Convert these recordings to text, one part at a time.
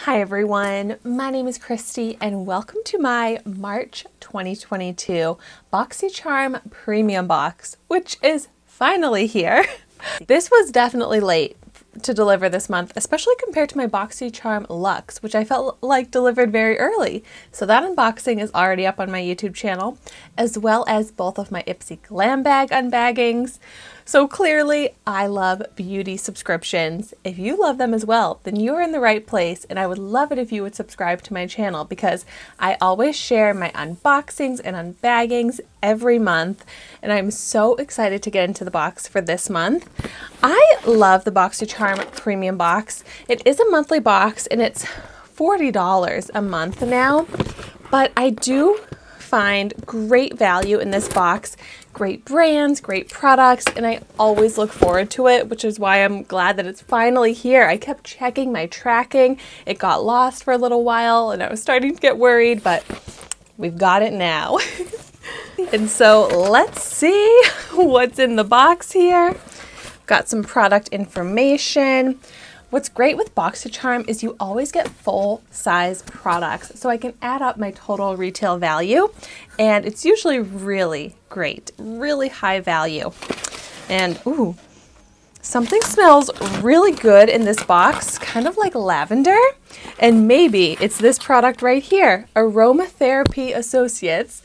Hi everyone, my name is Christy and welcome to my March 2022 BOXYCHARM Premium box, which is finally here. This was definitely late to deliver this month, especially compared to my BOXYCHARM Luxe, which I felt like delivered very early. So that unboxing is already up on my YouTube channel, as well as both of my Ipsy Glam Bag unbaggings. So clearly, I love beauty subscriptions. If you love them as well, then you're in the right place, and I would love it if you would subscribe to my channel because I always share my unboxings and unbaggings every month, and I'm so excited to get into the box for this month. I love the BOXYCHARM Premium box. It is a monthly box, and it's $40 a month now, but I do find great value in this box, great brands, great products, and I always look forward to it, which is why I'm glad that it's finally here. I kept checking my tracking. It got lost for a little while and I was starting to get worried, but we've got it now. And so let's see what's in the box here. Got some product information. What's great with BOXYCHARM is you always get full-size products, so I can add up my total retail value, and it's usually really great, really high value. And ooh, something smells really good in this box, kind of like lavender, and maybe it's this product right here, Aromatherapy Associates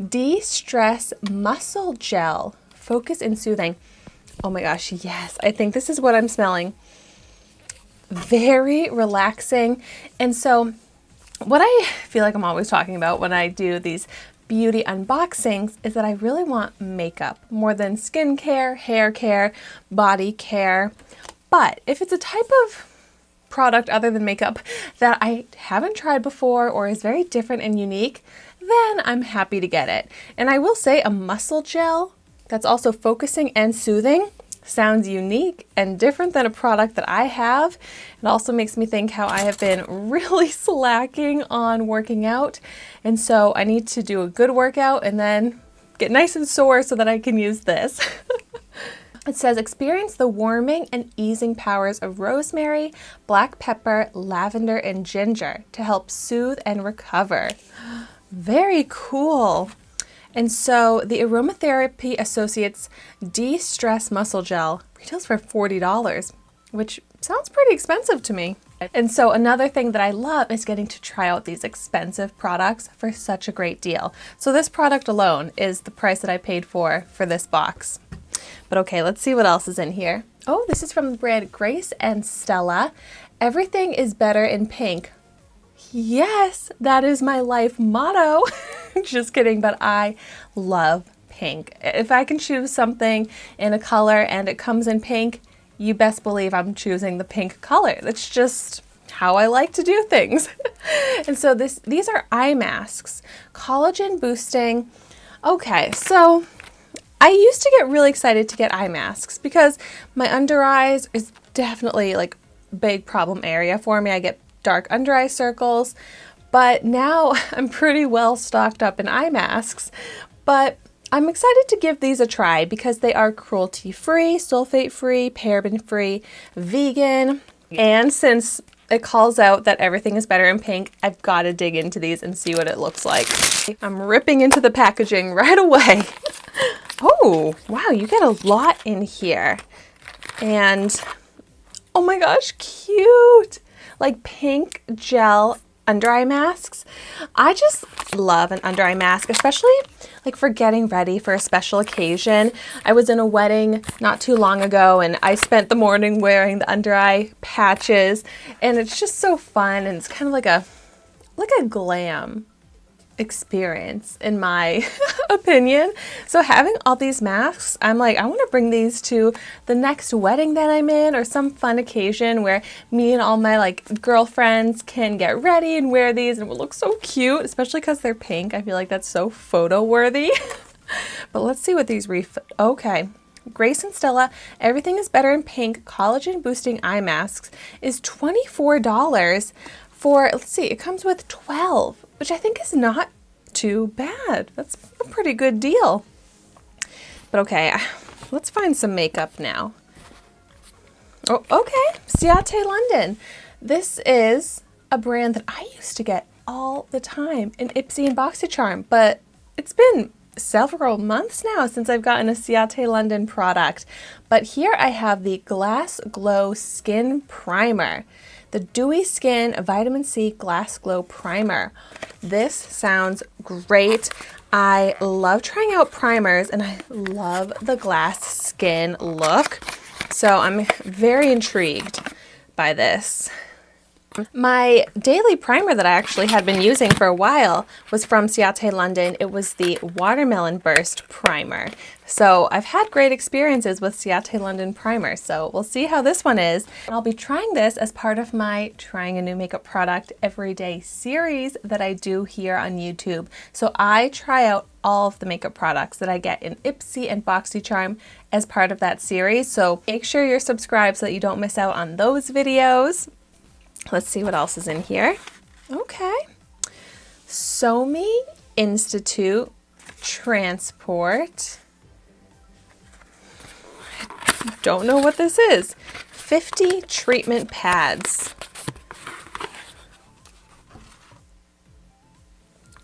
De-Stress Muscle Gel, Focus and Soothing. Oh my gosh, yes, I think this is what I'm smelling. Very relaxing. And so what I feel like I'm always talking about when I do these beauty unboxings is that I really want makeup more than skincare, hair care, body care. But if it's a type of product other than makeup that I haven't tried before or is very different and unique, then I'm happy to get it. And I will say a muscle gel that's also focusing and soothing sounds unique and different than a product that I have. It also makes me think how I have been really slacking on working out, and so I need to do a good workout and then get nice and sore so that I can use this. It says experience the warming and easing powers of rosemary, black pepper, lavender, and ginger to help soothe and recover. Very cool. And so the Aromatherapy Associates De-Stress Muscle Gel retails for $40, which sounds pretty expensive to me. And so another thing that I love is getting to try out these expensive products for such a great deal. So this product alone is the price that I paid for this box. But okay, let's see what else is in here. Oh, this is from the brand Grace and Stella. Everything is better in pink. Yes, that is my life motto. Just kidding, but I love pink. If I can choose something in a color and it comes in pink, you best believe I'm choosing the pink color. That's just how I like to do things. And so these are eye masks, collagen boosting. Okay, so I used to get really excited to get eye masks because my under eyes is definitely like a big problem area for me. I get dark under eye circles, but now I'm pretty well stocked up in eye masks. But I'm excited to give these a try because they are cruelty-free, sulfate-free, paraben-free, vegan, and since it calls out that everything is better in pink, I've got to dig into these and see what it looks like. I'm ripping into the packaging right away. Oh, wow, you get a lot in here. And oh my gosh, cute! Like pink gel under eye masks. I just love an under eye mask, especially like for getting ready for a special occasion. I was in a wedding not too long ago and I spent the morning wearing the under eye patches, and it's just so fun, and it's kind of like a glam experience in my opinion. So having all these masks, I'm like, I want to bring these to the next wedding that I'm in or some fun occasion where me and all my like girlfriends can get ready and wear these and it will look so cute, especially because they're pink. I feel like that's so photo worthy. But let's see what these okay. Grace and Stella, Everything is Better in Pink Collagen Boosting Eye Masks is $24 for, let's see, it comes with 12, which I think is not too bad. That's a pretty good deal. But okay, let's find some makeup now. Oh, okay, Ciate London. This is a brand that I used to get all the time, an Ipsy and BOXYCHARM, but it's been several months now since I've gotten a Ciate London product. But here I have the Glass Glow Skin Primer, the Dewy Skin Vitamin C Glass Glow Primer. This sounds great. I love trying out primers and I love the glass skin look. So I'm very intrigued by this. My daily primer that I actually had been using for a while was from Ciate London. It was the Watermelon Burst Primer. So I've had great experiences with Ciate London primer, so we'll see how this one is. I'll be trying this as part of my Trying a New Makeup Product Everyday series that I do here on YouTube. So I try out all of the makeup products that I get in Ipsy and BOXYCHARM as part of that series. So make sure you're subscribed so that you don't miss out on those videos. Let's see what else is in here. Okay. Somi Institute Transport. I don't know what this is. 50 treatment pads.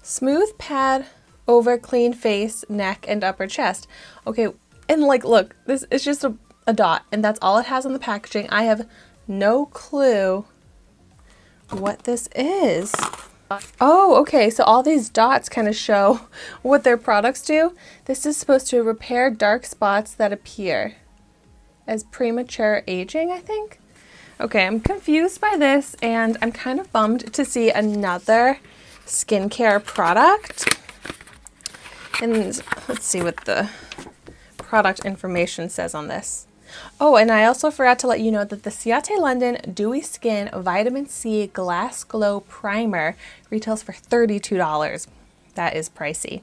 Smooth pad over clean face, neck, and upper chest. Okay, and like, look, this is just a dot, and that's all it has on the packaging. I have no clue what this is. Oh, okay, so all these dots kind of show what their products do. This is supposed to repair dark spots that appear as premature aging, I think. Okay, I'm confused by this, and I'm kind of bummed to see another skincare product. And let's see what the product information says on this. Oh, and I also forgot to let you know that the Ciate London Dewy Skin Vitamin C Glass Glow Primer retails for $32. That is pricey.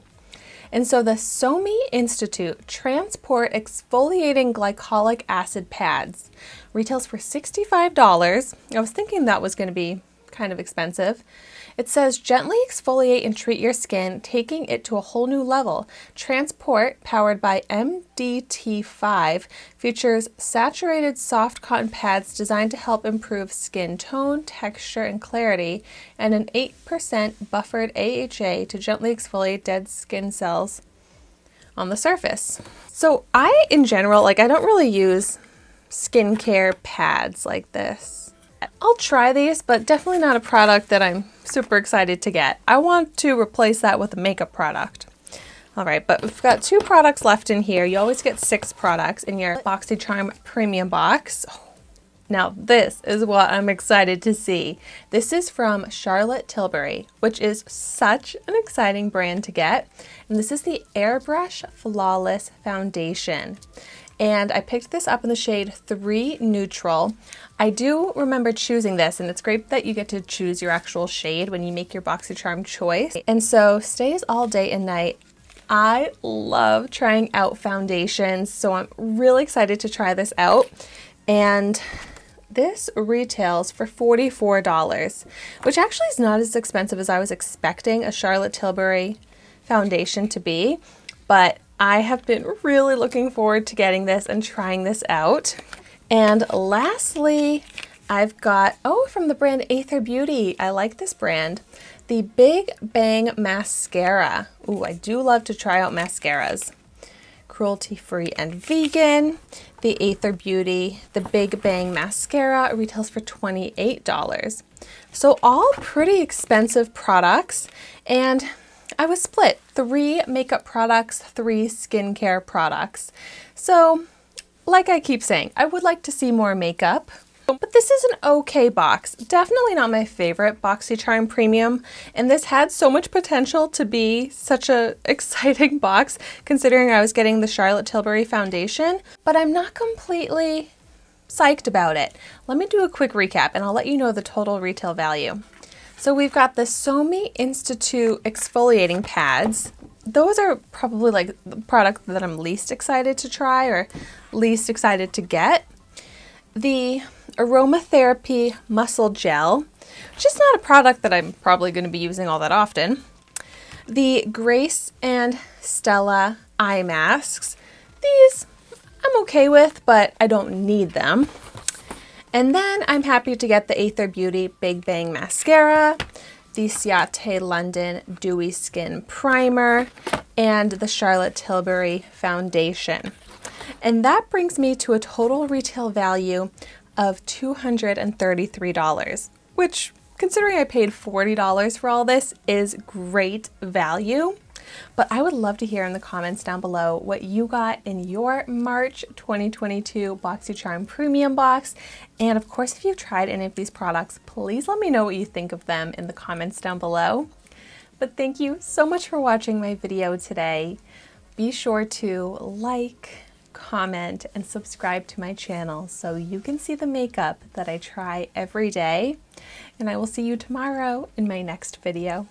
And so the Somi Institute Transport Exfoliating Glycolic Acid Pads retails for $65. I was thinking that was going to be kind of expensive. It says, gently exfoliate and treat your skin, taking it to a whole new level. Transport, powered by MDT5, features saturated soft cotton pads designed to help improve skin tone, texture, and clarity, and an 8% buffered AHA to gently exfoliate dead skin cells on the surface. So in general, I don't really use skincare pads like this. I'll try these, but definitely not a product that I'm super excited to get. I want to replace that with a makeup product. All right, but we've got 2 products left in here. You always get 6 products in your BOXYCHARM Premium box. Now this is what I'm excited to see. This is from Charlotte Tilbury, which is such an exciting brand to get. And this is the Airbrush Flawless Foundation. And I picked this up in the shade 3 Neutral. I do remember choosing this, and it's great that you get to choose your actual shade when you make your BOXYCHARM choice. And so stays all day and night. I love trying out foundations, so I'm really excited to try this out. And this retails for $44, which actually is not as expensive as I was expecting a Charlotte Tilbury foundation to be, but I have been really looking forward to getting this and trying this out. And lastly, I've got, from the brand Aether Beauty. I like this brand. The Big Bang Mascara. Ooh, I do love to try out mascaras. Cruelty-free and vegan. The Aether Beauty, the Big Bang Mascara retails for $28. So all pretty expensive products, and I was split. 3 makeup products, 3 skincare products. So, like I keep saying, I would like to see more makeup. But this is an okay box. Definitely not my favorite BOXYCHARM Premium. And this had so much potential to be such an exciting box, considering I was getting the Charlotte Tilbury foundation. But I'm not completely psyched about it. Let me do a quick recap and I'll let you know the total retail value. So we've got the Somi Institute exfoliating pads. Those are probably the product that I'm least excited to try or least excited to get. The Aromatherapy Muscle Gel, which is not a product that I'm probably going to be using all that often. The Grace and Stella eye masks. These I'm okay with, but I don't need them. And then I'm happy to get the Aether Beauty Big Bang Mascara, the Ciate London Dewy Skin Primer, and the Charlotte Tilbury Foundation. And that brings me to a total retail value of $233, which, considering I paid $40 for all this, is great value. But I would love to hear in the comments down below what you got in your March 2022 BOXYCHARM Premium box. And of course, if you've tried any of these products, please let me know what you think of them in the comments down below. But thank you so much for watching my video today. Be sure to like, comment, and subscribe to my channel so you can see the makeup that I try every day. And I will see you tomorrow in my next video.